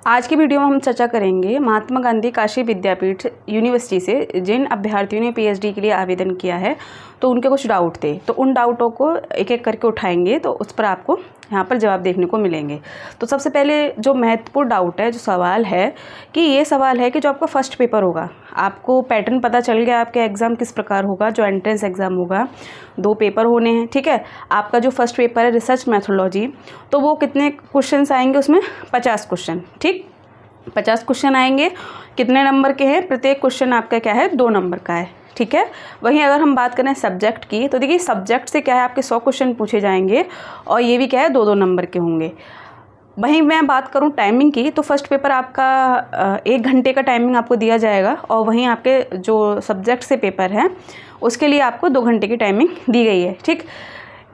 आज की वीडियो में हम चर्चा करेंगे महात्मा गांधी काशी विद्यापीठ यूनिवर्सिटी से जिन अभ्यर्थियों ने पीएचडी के लिए आवेदन किया है तो उनके कुछ डाउट थे, तो उन डाउटों को एक एक करके उठाएंगे तो उस पर आपको यहाँ पर जवाब देखने को मिलेंगे। तो सबसे पहले जो महत्वपूर्ण डाउट है, जो सवाल है कि ये सवाल है कि जो आपका फर्स्ट पेपर होगा, आपको पैटर्न पता चल गया आपके एग्ज़ाम किस प्रकार होगा। जो एंट्रेंस एग्ज़ाम होगा 2 पेपर होने हैं, ठीक है। आपका जो फर्स्ट पेपर है रिसर्च मैथोलॉजी, तो वो कितने क्वेश्चंस आएंगे उसमें 50 क्वेश्चन, ठीक 50 क्वेश्चन आएंगे। कितने नंबर के हैं? प्रत्येक क्वेश्चन आपका क्या है 2 नंबर का है, ठीक है। वहीं अगर हम बात करें सब्जेक्ट की, तो देखिए सब्जेक्ट से क्या है आपके 100 क्वेश्चन पूछे जाएंगे और ये भी क्या है 2-2 नंबर के होंगे। वहीं मैं बात करूं टाइमिंग की, तो फर्स्ट पेपर आपका 1 घंटे का टाइमिंग आपको दिया जाएगा और वहीं आपके जो सब्जेक्ट से पेपर है उसके लिए आपको 2 घंटे की टाइमिंग दी गई है, ठीक।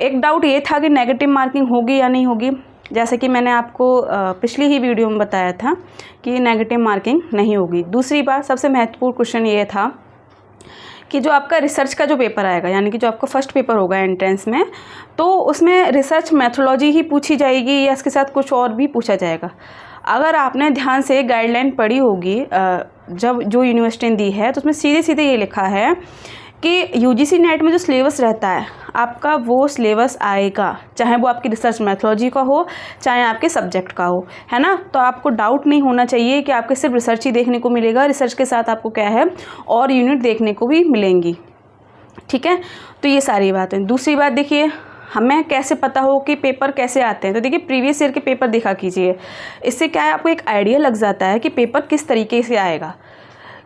एक डाउट ये था कि नेगेटिव मार्किंग होगी या नहीं होगी, जैसे कि मैंने आपको पिछली ही वीडियो में बताया था कि नेगेटिव मार्किंग नहीं होगी। दूसरी बात, सबसे महत्वपूर्ण क्वेश्चन ये था कि जो आपका रिसर्च का जो पेपर आएगा, यानी कि जो आपका फर्स्ट पेपर होगा एंट्रेंस में, तो उसमें रिसर्च मैथोलॉजी ही पूछी जाएगी या इसके साथ कुछ और भी पूछा जाएगा। अगर आपने ध्यान से गाइडलाइन पढ़ी होगी जब जो यूनिवर्सिटी ने दी है, तो उसमें सीधे सीधे ये लिखा है कि यूजीसी नेट में जो सिलेबस रहता है आपका, वो सिलेबस आएगा, चाहे वो आपकी रिसर्च मैथोलॉजी का हो चाहे आपके सब्जेक्ट का हो, है ना। तो आपको डाउट नहीं होना चाहिए कि आपके सिर्फ रिसर्च ही देखने को मिलेगा, रिसर्च के साथ आपको क्या है और यूनिट देखने को भी मिलेंगी, ठीक है। तो ये सारी बातें। दूसरी बात देखिए, हमें कैसे पता हो कि पेपर कैसे आते हैं, तो देखिए प्रीवियस ईयर के पेपर देखा कीजिए। इससे क्या है आपको एक आइडिया लग जाता है कि पेपर किस तरीके से आएगा।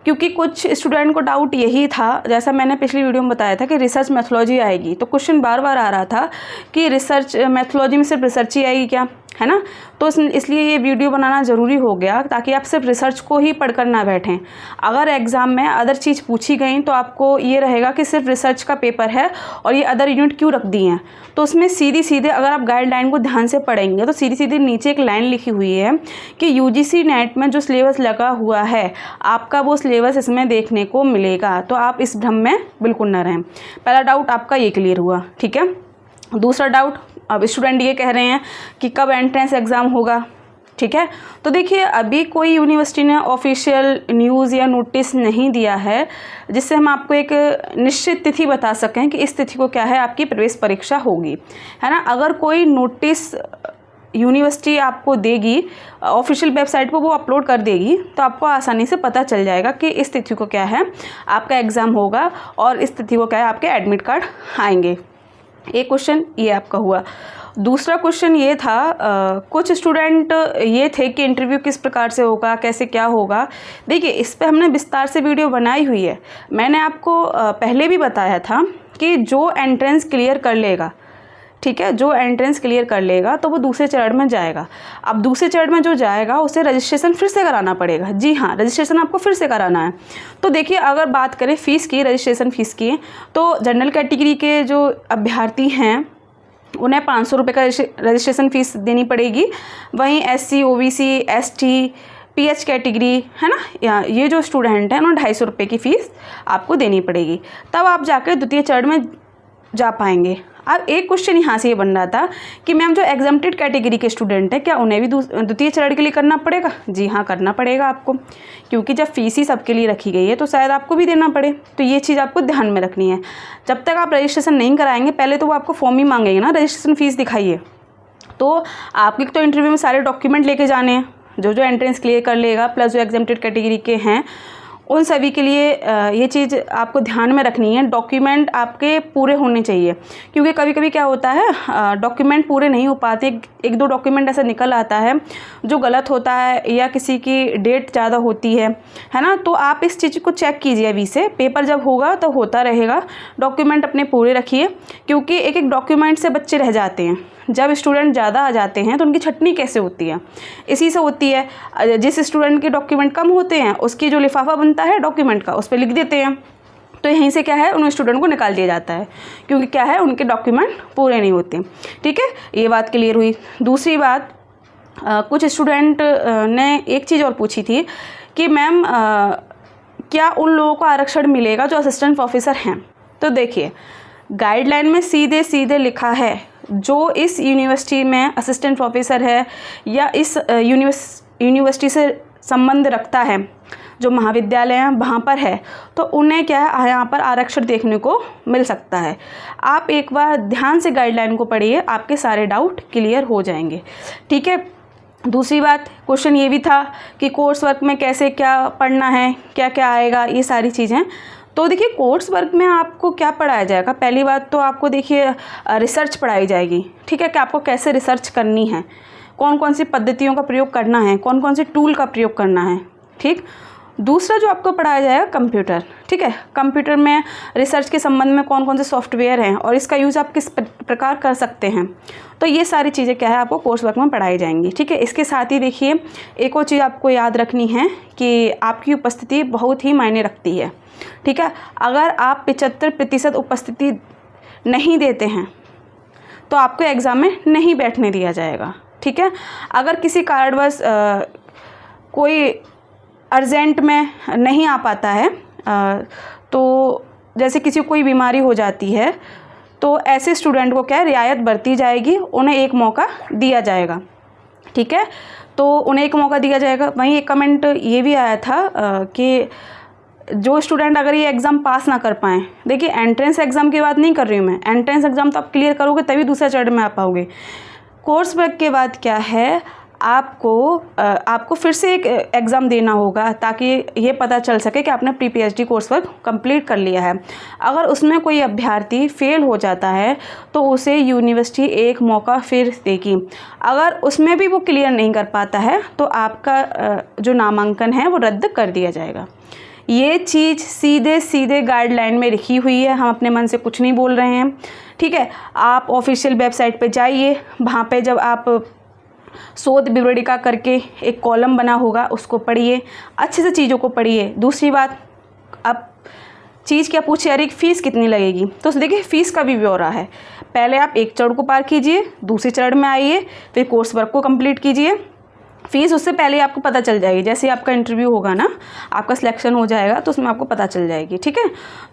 क्योंकि कुछ स्टूडेंट को डाउट यही था, जैसा मैंने पिछली वीडियो में बताया था कि रिसर्च मैथोलॉजी आएगी, तो क्वेश्चन बार बार आ रहा था कि रिसर्च मैथोलॉजी में सिर्फ रिसर्च ही आएगी क्या, है ना। तो इसलिए ये वीडियो बनाना ज़रूरी हो गया ताकि आप सिर्फ रिसर्च को ही पढ़कर ना बैठें। अगर एग्ज़ाम में अदर चीज़ पूछी गई तो आपको ये रहेगा कि सिर्फ रिसर्च का पेपर है और ये अदर यूनिट क्यों रख दी हैं। तो उसमें सीधी सीधे अगर आप गाइडलाइन को ध्यान से पढ़ेंगे तो सीधी सीधे नीचे एक लाइन लिखी हुई है कि यूजीसी नेट में जो सिलेबस लगा हुआ है आपका वो सिलेबस इसमें देखने को मिलेगा। तो आप इस भ्रम में बिल्कुल ना रहें। पहला डाउट आपका ये क्लियर हुआ, ठीक है। दूसरा डाउट, अब स्टूडेंट ये कह रहे हैं कि कब एंट्रेंस एग्ज़ाम होगा, ठीक है। तो देखिए अभी कोई यूनिवर्सिटी ने ऑफिशियल न्यूज़ या नोटिस नहीं दिया है जिससे हम आपको एक निश्चित तिथि बता सकें कि इस तिथि को क्या है आपकी प्रवेश परीक्षा होगी, है ना। अगर कोई नोटिस यूनिवर्सिटी आपको देगी, ऑफिशियल वेबसाइट पर वो अपलोड कर देगी, तो आपको आसानी से पता चल जाएगा कि इस तिथि को क्या है आपका एग्ज़ाम होगा और इस तिथि को क्या है आपके एडमिट कार्ड आएंगे। एक क्वेश्चन ये आपका हुआ। दूसरा क्वेश्चन ये था, कुछ स्टूडेंट ये थे कि इंटरव्यू किस प्रकार से होगा, कैसे क्या होगा। देखिए इस पे हमने विस्तार से वीडियो बनाई हुई है। मैंने आपको पहले भी बताया था कि जो एंट्रेंस क्लियर कर लेगा, ठीक है, जो एंट्रेंस क्लियर कर लेगा तो वो दूसरे चरण में जाएगा। अब दूसरे चरण में जो जाएगा उसे रजिस्ट्रेशन फिर से कराना पड़ेगा। जी हाँ, रजिस्ट्रेशन आपको फिर से कराना है। तो देखिए अगर बात करें फ़ीस की, रजिस्ट्रेशन फ़ीस की, तो जनरल कैटेगरी के जो अभ्यर्थी हैं उन्हें 500 रुपये का रजिस्ट्रेशन फ़ीस देनी पड़ेगी। वहीं SC, OBC, ST, PH category, है ना, ये जो स्टूडेंट हैं उन्हें 250 रुपये की फ़ीस आपको देनी पड़ेगी, तब आप जाकर द्वितीय चरण में जा पाएंगे। अब एक क्वेश्चन यहाँ से ये बन रहा था कि मैम जो एग्जम्प्टेड कैटेगरी के स्टूडेंट हैं क्या उन्हें भी द्वितीय चरण के लिए करना पड़ेगा? जी हाँ, करना पड़ेगा आपको, क्योंकि जब फीस ही सबके लिए रखी गई है तो शायद आपको भी देना पड़े। तो ये चीज़ आपको ध्यान में रखनी है। जब तक आप रजिस्ट्रेशन नहीं कराएंगे, पहले तो वो आपको फॉर्म ही मांगेंगे ना, रजिस्ट्रेशन फ़ीस दिखाइए। तो आपके तो इंटरव्यू में सारे डॉक्यूमेंट लेके जाने हैं, जो एंट्रेंस क्लियर कर लेगा प्लस जो एग्जम्प्टेड कैटेगरी के हैं उन सभी के लिए ये चीज़ आपको ध्यान में रखनी है। डॉक्यूमेंट आपके पूरे होने चाहिए, क्योंकि कभी कभी क्या होता है डॉक्यूमेंट पूरे नहीं हो पाते, 1-2 डॉक्यूमेंट ऐसा निकल आता है जो गलत होता है या किसी की डेट ज़्यादा होती है ना। तो आप इस चीज़ को चेक कीजिए अभी से, पेपर जब होगा तो होता रहेगा। डॉक्यूमेंट अपने पूरे रखिए, क्योंकि एक एक डॉक्यूमेंट से बच्चे रह जाते हैं। जब स्टूडेंट ज़्यादा आ जाते हैं तो उनकी छटनी कैसे होती है, इसी से होती है। जिस स्टूडेंट के डॉक्यूमेंट कम होते हैं उसकी जो लिफाफा बनता है डॉक्यूमेंट का उस पर लिख देते हैं, तो यहीं से क्या है उन स्टूडेंट को निकाल दिया जाता है, क्योंकि क्या है उनके डॉक्यूमेंट पूरे नहीं होते, ठीक है। ये बात क्लियर हुई। दूसरी बात, कुछ स्टूडेंट ने एक चीज़ और पूछी थी कि मैम क्या उन लोगों को आरक्षण मिलेगा जो असिस्टेंट प्रोफेसर हैं। तो देखिए गाइडलाइन में सीधे सीधे लिखा है जो इस यूनिवर्सिटी में असिस्टेंट प्रोफेसर है या इस यूनिवर्सिटी से संबंध रखता है, जो महाविद्यालय हैं वहाँ पर है, तो उन्हें क्या है यहाँ पर आरक्षण देखने को मिल सकता है। आप एक बार ध्यान से गाइडलाइन को पढ़िए, आपके सारे डाउट क्लियर हो जाएंगे। ठीक है। दूसरी बात, क्वेश्चन ये भी था कि कोर्स वर्क में कैसे क्या पढ़ना है, क्या क्या आएगा, ये सारी चीज़ें। तो देखिए कोर्स वर्क में आपको क्या पढ़ाया जाएगा, पहली बात तो आपको देखिए रिसर्च पढ़ाई जाएगी। ठीक है, कि आपको कैसे रिसर्च करनी है, कौन कौन सी पद्धतियों का प्रयोग करना है, कौन कौन से टूल का प्रयोग करना है। ठीक। दूसरा जो आपको पढ़ाया जाएगा कंप्यूटर। ठीक है, कंप्यूटर में रिसर्च के संबंध में कौन कौन से सॉफ्टवेयर हैं और इसका यूज़ आप किस प्रकार कर सकते हैं, तो ये सारी चीज़ें क्या है आपको कोर्स वर्क में पढ़ाई जाएंगी। ठीक है। इसके साथ ही देखिए एक और चीज़ आपको याद रखनी है कि आपकी उपस्थिति बहुत ही मायने रखती है। ठीक है। अगर आप 75% उपस्थिति नहीं देते हैं तो आपको एग्ज़ाम में नहीं बैठने दिया जाएगा। ठीक है। अगर किसी कारणवश कोई अर्जेंट में नहीं आ पाता है, तो जैसे किसी को कोई बीमारी हो जाती है, तो ऐसे स्टूडेंट को क्या है रियायत बरती जाएगी, उन्हें एक मौका दिया जाएगा। ठीक है। तो उन्हें एक मौका दिया जाएगा। वहीं एक कमेंट ये भी आया था कि जो स्टूडेंट अगर ये एग्ज़ाम पास ना कर पाएँ, देखिए एंट्रेंस एग्ज़ाम की बात नहीं कर रही हूँ मैं, एंट्रेंस एग्ज़ाम तो आप क्लियर करोगे तभी दूसरे चरण में आ पाओगे। कोर्स वर्क के बाद क्या है आपको फिर से एक एग्ज़ाम देना होगा ताकि ये पता चल सके कि आपने pre PhD course work complete कर लिया है। अगर उसमें कोई अभ्यर्थी फेल हो जाता है तो उसे यूनिवर्सिटी एक मौका फिर देगी। अगर उसमें भी वो क्लियर नहीं कर पाता है तो आपका जो नामांकन है वो रद्द कर दिया जाएगा। ये चीज़ सीधे सीधे गाइडलाइन में लिखी हुई है, हम अपने मन से कुछ नहीं बोल रहे हैं। ठीक है। आप ऑफिशियल वेबसाइट पे जाइए, वहाँ पे जब आप शोध विवरणिका करके एक कॉलम बना होगा उसको पढ़िए, अच्छे से चीज़ों को पढ़िए। दूसरी बात, अब चीज़ क्या पूछे, अरे फ़ीस कितनी लगेगी, तो देखिए फ़ीस का भी ब्यौरा है। पहले आप एक चरण को पार कीजिए, दूसरे चरण में आइए, फिर कोर्स वर्क को कंप्लीट कीजिए। फ़ीस उससे पहले आपको पता चल जाएगी, जैसे आपका इंटरव्यू होगा ना, आपका सिलेक्शन हो जाएगा तो उसमें आपको पता चल जाएगी। ठीक है।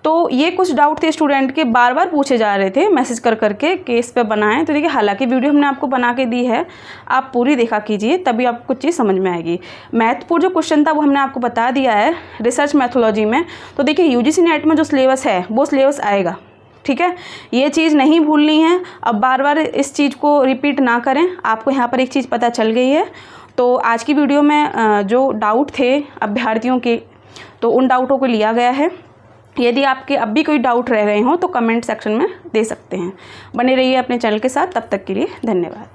तो ये कुछ डाउट थे स्टूडेंट के, बार बार पूछे जा रहे थे मैसेज कर करके कि इस पे बनाएं। तो देखिए हालांकि वीडियो हमने आपको बना के दी है, आप पूरी देखा कीजिए तभी आपको कुछ चीज़ समझ में आएगी। महत्वपूर्ण जो क्वेश्चन था वो हमने आपको बता दिया है रिसर्च मैथोलॉजी में। तो देखिए UGC नेट में जो सिलेबस है वो सिलेबस आएगा। ठीक है। ये चीज़ नहीं भूलनी है, अब बार बार इस चीज़ को रिपीट ना करें। आपको यहाँ पर एक चीज़ पता चल गई है। तो आज की वीडियो में जो डाउट थे अभ्यर्थियों के, तो उन डाउटों को लिया गया है। यदि आपके अब भी कोई डाउट रह गए हों तो कमेंट सेक्शन में दे सकते हैं। बने रहिए अपने चैनल के साथ, तब तक के लिए धन्यवाद।